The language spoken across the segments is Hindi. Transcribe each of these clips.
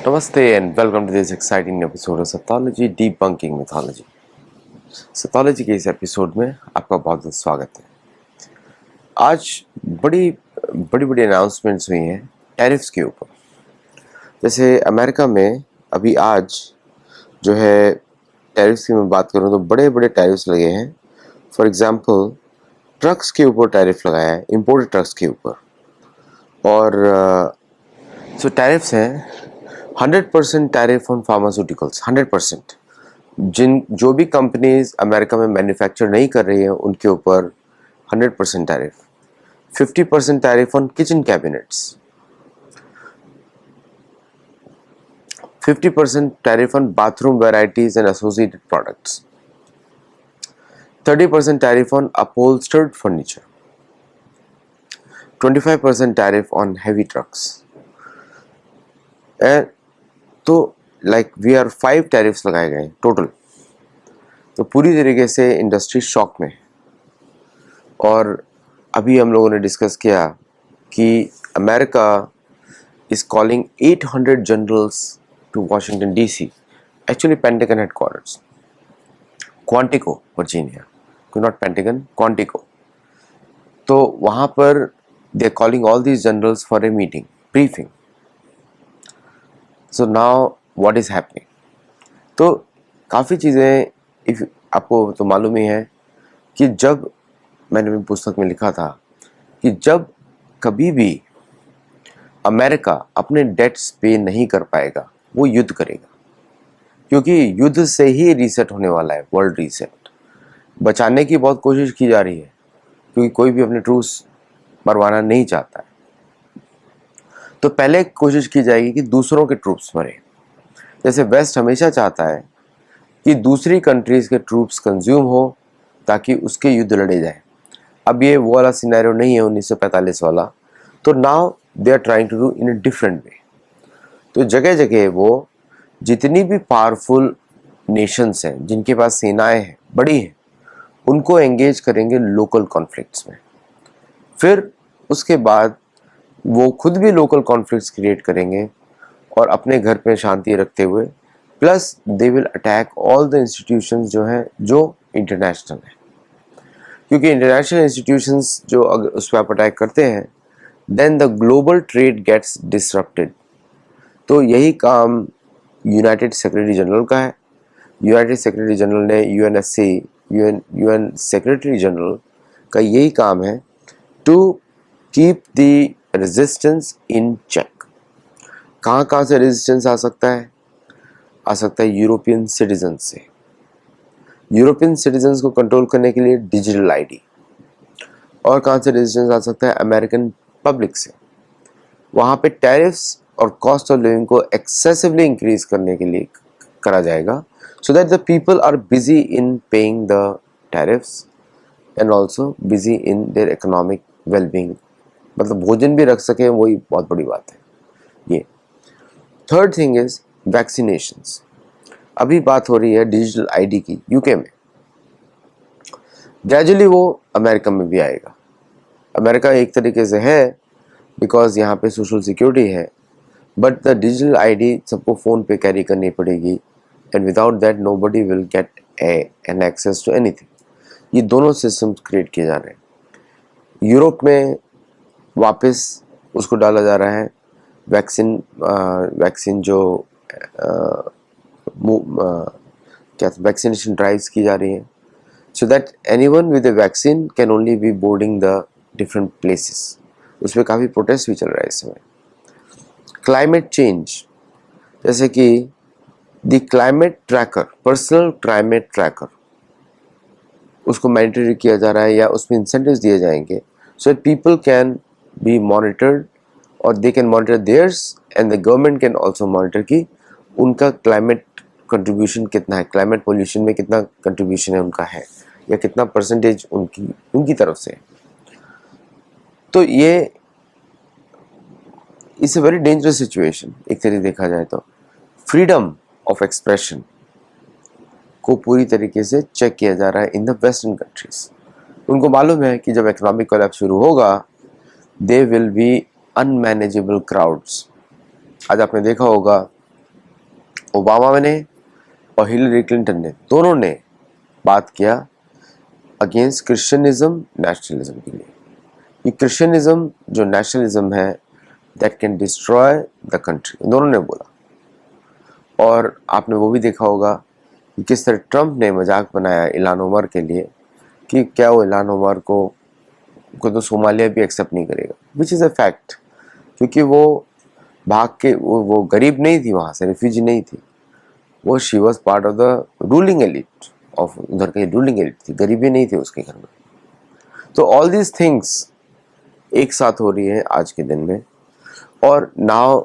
Namaste and welcome to this exciting episode of Sathology Debunking Mythology. Sathology के इस एपिसोड में आपका बहुत बहुत स्वागत है। आज बड़ी बड़ी बड़ी अनाउंसमेंट्स हुई हैं टैरिफ्स के ऊपर। जैसे अमेरिका में अभी आज जो है टैरिफ्स की मैं बात करूँ तो बड़े बड़े टैरिफ्स लगे हैं। फॉर एग्जांपल ट्रक्स के ऊपर टैरिफ लगाया है, इंपोर्टेड ट्रक्स के ऊपर। और टैरिफ्स हैं 100% टैरिफ ऑन फार्मास्यूटिकल्स, 100%। जो भी कंपनीज अमेरिका में मैन्युफैक्चर नहीं कर रही हैं उनके ऊपर 100% tariff. 50% tariff on kitchen cabinets, 50% tariff on bathroom varieties and associated products, 30% tariff on upholstered furniture, 25% tariff on heavy trucks. तो लाइक वी आर 5 टैरिफ्स लगाए गए टोटल। तो पूरी तरीके से इंडस्ट्री शॉक में। और अभी हम लोगों ने डिस्कस किया कि America is calling 800 generals to Washington DC, actually Pentagon headquarters, Quantico Virginia, not Pentagon, Quantico. तो वहाँ पर they are calling all these generals for a meeting, briefing. So now what is happening? तो काफ़ी चीज़ें इफ आपको तो मालूम ही है कि जब मैंने अपनी पुस्तक में लिखा था कि जब कभी भी अमेरिका अपने डेट्स पे नहीं कर पाएगा वो युद्ध करेगा, क्योंकि युद्ध से ही रीसेट होने वाला है, वर्ल्ड रीसेट। बचाने की बहुत कोशिश की जा रही है क्योंकि कोई भी अपने ट्रूस मरवाना नहीं चाहता है। तो पहले कोशिश की जाएगी कि दूसरों के ट्रूप्स मरे। जैसे वेस्ट हमेशा चाहता है कि दूसरी कंट्रीज के ट्रूप्स कंज्यूम हो ताकि उसके युद्ध लड़े जाए। अब ये वो वाला सिनेरियो नहीं है 1945 वाला। तो now they are trying to do in a different way. तो जगह जगह वो जितनी भी पावरफुल नेशंस हैं जिनके पास सेनाएं हैं बड़ी हैं, उनको एंगेज करेंगे लोकल कॉन्फ्लिक्ट्स में। फिर उसके बाद वो खुद भी लोकल कॉन्फ्लिक्ट्स क्रिएट करेंगे और अपने घर पे शांति रखते हुए, plus they will attack all the institutions जो हैं जो इंटरनेशनल है। क्योंकि इंटरनेशनल इंस्टीट्यूशंस जो अगर उस पर आप अटैक करते हैं then the global trade gets disrupted. तो यही काम यूनाइटेड सेक्रेटरी जनरल का है। यूनाइटेड सेक्रेटरी जनरल ने यूएनएससी, यूएन सेक्रेटरी जनरल का यही काम है to keep the resistance in check. कहाँ से रेजिस्टेंस आ सकता है? आ सकता है यूरोपियन सिटीजन से। यूरोपियन सिटीजन्स को कंट्रोल करने के लिए डिजिटल आईडी। और कहाँ से रेजिस्टेंस आ सकता है? अमेरिकन पब्लिक से। वहाँ पे टैरिफ्स और कॉस्ट ऑफ लिविंग को एक्सेसिवली इंक्रीज करने के लिए करा जाएगा, so that the people are busy in paying the tariffs and also busy in their economic wellbeing. मतलब भोजन भी रख सके, वही बहुत बड़ी बात है ये। Third thing is vaccinations. अभी बात हो रही है डिजिटल आईडी की यूके में। ग्रेजुअली वो अमेरिका में भी आएगा। अमेरिका एक तरीके से है बिकॉज यहाँ पे सोशल सिक्योरिटी है, बट द डिजिटल आईडी सबको फ़ोन पे कैरी करनी पड़ेगी and without that nobody will get an access to anything. ये दोनों सिस्टम्स क्रिएट किए जा रहे हैं। यूरोप में वापस उसको डाला जा रहा है वैक्सीन जो क्या वैक्सीनेशन ड्राइव्स की जा रही हैं, so that anyone with a vaccine can only be boarding the different places. उस पर काफ़ी प्रोटेस्ट भी चल रहा है इस समय। क्लाइमेट चेंज, जैसे कि the climate tracker, personal climate tracker, उसको मैंडेटरी किया जा रहा है या उसमें इंसेंटिव्स दिए जाएंगे so that people can be monitored और they can monitor theirs and the government can also monitor कि उनका क्लाइमेट कंट्रीब्यूशन कितना है, क्लाइमेट पोल्यूशन में कितना कंट्रीब्यूशन है उनका है, या कितना परसेंटेज उनकी तरफ से। तो ये it's a very dangerous situation एक तरीके देखा जाए तो। फ्रीडम ऑफ एक्सप्रेशन को पूरी तरीके से चेक किया जा रहा है इन द वेस्टर्न कंट्रीज। उनको मालूम है कि जब इकोनॉमिक कोलैप्स शुरू होगा they will be unmanageable crowds. आज आपने देखा होगा ओबामा ने और हिलरी क्लिंटन ने, दोनों ने बात किया अगेंस्ट क्रिश्चियनिज्म नेशनलिज्म के लिए। ये क्रिश्चियनिज्म जो नेशनलिज्म है that can destroy the country, दोनों ने बोला। और आपने वो भी देखा होगा कि किस तरह ट्रंप ने मजाक बनाया इल्हान उमर के लिए कि क्या वो इल्हान उमर को तो सोमालिया भी एक्सेप्ट नहीं करेगा, विच इज़ अ फैक्ट। क्योंकि वो भाग के वो गरीब नहीं थी, वहाँ से रिफ्यूजी नहीं थी, वो she was part of the ruling elite of, उधर की रूलिंग एलिट थी, गरीबी नहीं थी उसके घर में। तो ऑल दीज थिंग्स एक साथ हो रही है आज के दिन में। और now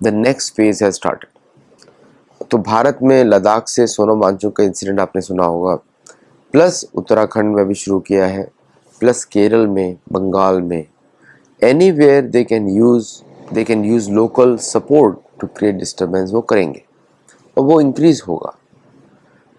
the next phase has started. तो भारत में लद्दाख से सोनम वांगचुक का इंसिडेंट आपने सुना होगा, प्लस उत्तराखंड में भी शुरू किया है, प्लस केरल में, बंगाल में, anywhere they can use local support to create disturbance, वो करेंगे। और वो इंक्रीज होगा,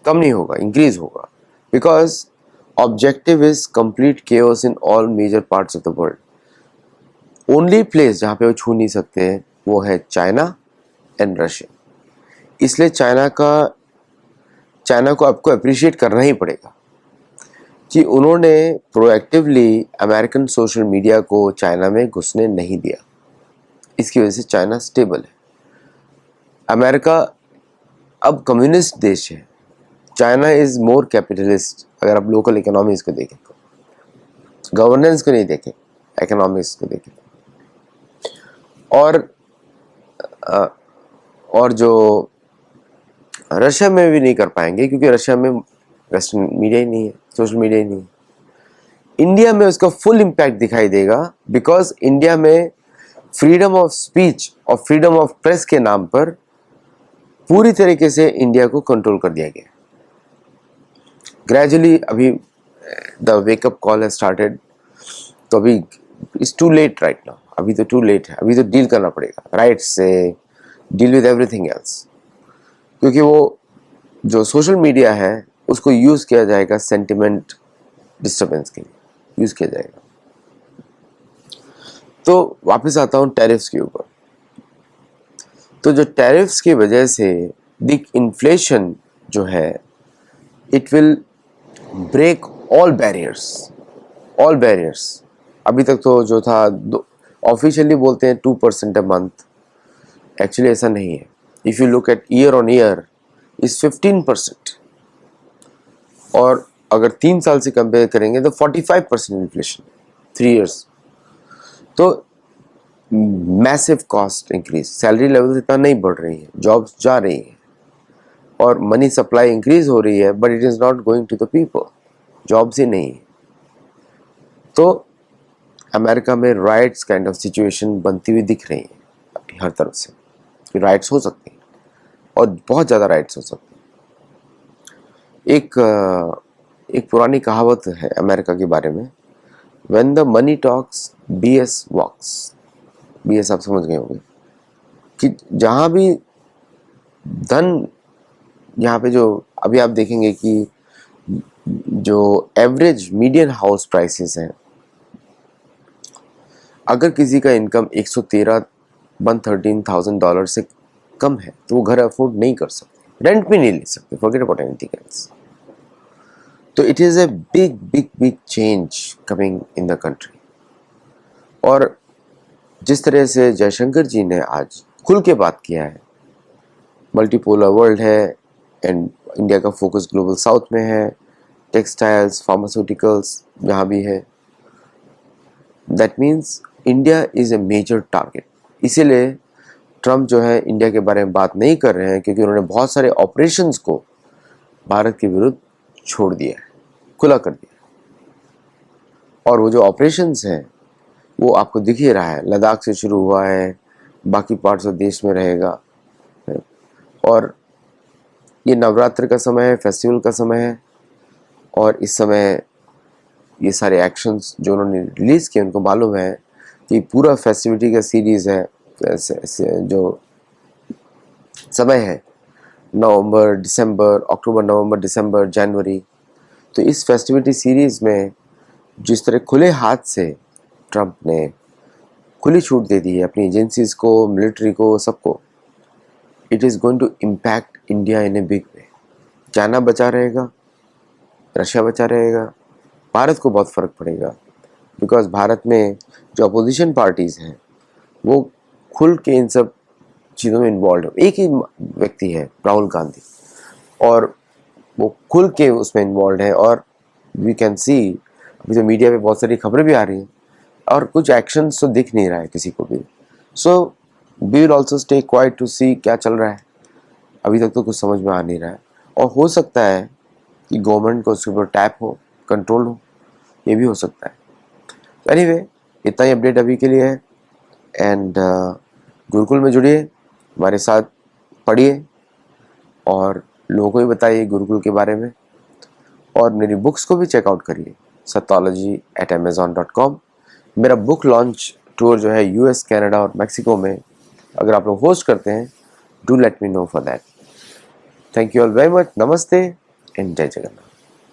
कम नहीं होगा, इंक्रीज होगा, because objective is complete chaos in all major parts of the world. Only place जहाँ पे वो छू नहीं सकते हैं वो है चाइना एंड रशिया। इसलिए चाइना को आपको अप्रिशिएट करना ही पड़ेगा कि उन्होंने प्रोएक्टिवली अमेरिकन सोशल मीडिया को चाइना में घुसने नहीं दिया। इसकी वजह से चाइना स्टेबल है। अमेरिका अब कम्युनिस्ट देश है, चाइना इज मोर कैपिटलिस्ट। अगर आप लोकल इकोनॉमीज को देखें तो, गवर्नेंस को नहीं देखें, इकोनॉमिक्स को देखें। और जो रशिया में भी नहीं कर पाएंगे क्योंकि रशिया में वेस्टर्न मीडिया ही नहीं है, सोशल मीडिया ही नहीं है। इंडिया में उसका फुल इम्पैक्ट दिखाई देगा, बिकॉज इंडिया में फ्रीडम ऑफ स्पीच और फ्रीडम ऑफ प्रेस के नाम पर पूरी तरीके से इंडिया को कंट्रोल कर दिया गया। ग्रेजुअली अभी the wake up call has started. तो अभी it's too late right now, अभी तो टू लेट है, अभी तो डील करना पड़ेगा राइट्स से, डील विद एवरीथिंग एल्स। क्योंकि वो जो सोशल मीडिया है उसको यूज किया जाएगा सेंटिमेंट डिस्टर्बेंस के लिए, यूज किया जाएगा। तो वापस आता हूँ टैरिफ्स के ऊपर। तो जो टैरिफ्स की वजह से द इन्फ्लेशन जो है, it will break all barriers. अभी तक तो जो था ऑफिशियली बोलते हैं 2% अ मंथ, एक्चुअली ऐसा नहीं है। If you look at year on year is 15%, और अगर 3 साल से कंपेयर करेंगे तो 45% इन्फ्लेशन 3 इयर्स। तो massive cost increase, salary level इतना नहीं बढ़ रही है, जॉब्स जा रही है और मनी सप्लाई इंक्रीज हो रही है, but it is not going to the people, jobs ही नहीं है। तो अमेरिका में राइट्स काइंड ऑफ सिचुएशन बनती हुई दिख रही है हर तरफ से कि राइट्स हो सकते हैं और बहुत ज़्यादा राइट्स हो सकते हैं। एक पुरानी कहावत है अमेरिका के बारे में, when the money talks BS walks. BS आप समझ गए होंगे कि जहाँ भी धन, यहाँ पे जो अभी आप देखेंगे कि जो एवरेज मीडियन हाउस प्राइसेस हैं, अगर किसी का इनकम 113,000 से कम है तो वो घर अफोर्ड नहीं कर सकते, रेंट भी नहीं ले सकते, फॉरगेट अबाउट एनीथिंग एल्स। तो it is a big change coming in the country. और जिस तरह से जयशंकर जी ने आज खुल के बात किया है, मल्टीपोलर वर्ल्ड है एंड इंडिया का फोकस ग्लोबल साउथ में है, टेक्सटाइल्स, फार्मास्यूटिकल्स जहाँ भी है, that means India is a major target. इसीलिए ट्रम्प जो है इंडिया के बारे में बात नहीं कर रहे हैं, क्योंकि उन्होंने बहुत सारे ऑपरेशंस को भारत के विरुद्ध छोड़ दिया है, खुला कर दिया। और वो जो ऑपरेशंस हैं वो आपको दिख ही रहा है, लद्दाख से शुरू हुआ है, बाकी पार्ट्स ऑफ देश में रहेगा। और ये नवरात्र का समय है, फेस्टिवल का समय है, और इस समय ये सारे एक्शंस जो उन्होंने रिलीज़ किए, उनको मालूम है कि पूरा फेस्टिविटी का सीरीज़ है, जो समय है नवंबर, दिसंबर, अक्टूबर, नवंबर, दिसंबर, जनवरी। तो इस फेस्टिविटी सीरीज़ में जिस तरह खुले हाथ से ट्रंप ने खुली छूट दे दी है अपनी एजेंसीज को, मिलिट्री को, सबको, it is going to impact India in a big way. China बचा रहेगा, रशिया बचा रहेगा, भारत को बहुत फ़र्क पड़ेगा, बिकॉज भारत में जो अपोजिशन पार्टीज़ हैं वो खुल के इन सब चीज़ों में इन्वॉल्व है। एक ही व्यक्ति है, राहुल गांधी, और वो खुल के उसमें इन्वॉल्व है। और वी कैन सी, अभी तो मीडिया पे बहुत सारी खबरें भी आ रही हैं और कुछ एक्शन तो दिख नहीं रहा है किसी को भी। So we will also stay quiet to see क्या चल रहा है। अभी तक तो कुछ समझ में आ नहीं रहा है, और हो सकता है कि गवर्नमेंट को उसके ऊपर टैप हो, कंट्रोल हो, ये भी हो सकता है। एनीवे, इतना ही अपडेट अभी के लिए है। एंड गुरुकुल में जुड़िए, हमारे साथ पढ़िए और लोगों को भी बताइए गुरुकुल के बारे में, और मेरी बुक्स को भी चेकआउट करिए sathology@amazon.com। मेरा बुक लॉन्च टूर जो है यूएस, कनाडा और मैक्सिको में अगर आप लोग होस्ट करते हैं, do let me know for that. Thank you all very much. नमस्ते एंड जय जगन्नाथ।